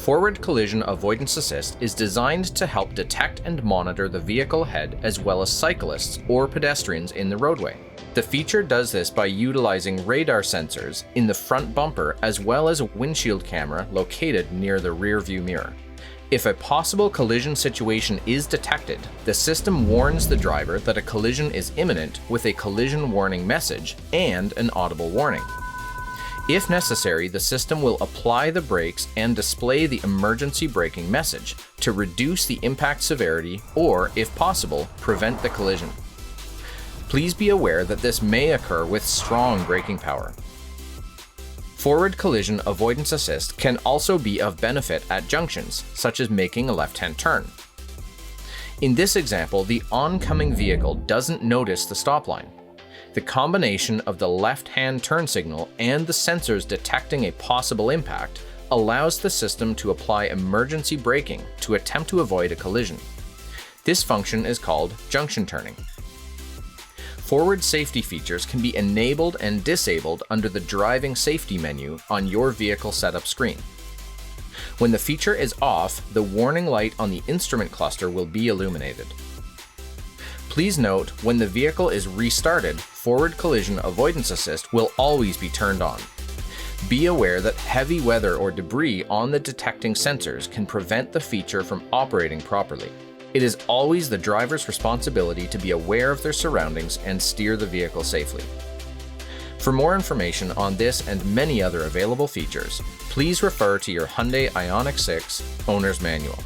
Forward Collision Avoidance Assist is designed to help detect and monitor the vehicle ahead as well as cyclists or pedestrians in the roadway. The feature does this by utilizing radar sensors in the front bumper as well as a windshield camera located near the rear view mirror. If a possible collision situation is detected, the system warns the driver that a collision is imminent with a collision warning message and an audible warning. If necessary, the system will apply the brakes and display the emergency braking message to reduce the impact severity or, if possible, prevent the collision. Please be aware that this may occur with strong braking power. Forward Collision Avoidance Assist can also be of benefit at junctions, such as making a left-hand turn. In this example, the oncoming vehicle doesn't notice the stop line. The combination of the left-hand turn signal and the sensors detecting a possible impact allows the system to apply emergency braking to attempt to avoid a collision. This function is called Junction Turning. Forward safety features can be enabled and disabled under the Driving Safety menu on your vehicle setup screen. When the feature is off, the warning light on the instrument cluster will be illuminated. Please note, when the vehicle is restarted, Forward Collision Avoidance Assist will always be turned on. Be aware that heavy weather or debris on the detecting sensors can prevent the feature from operating properly. It is always the driver's responsibility to be aware of their surroundings and steer the vehicle safely. For more information on this and many other available features, please refer to your Hyundai IONIQ 6 Owner's Manual.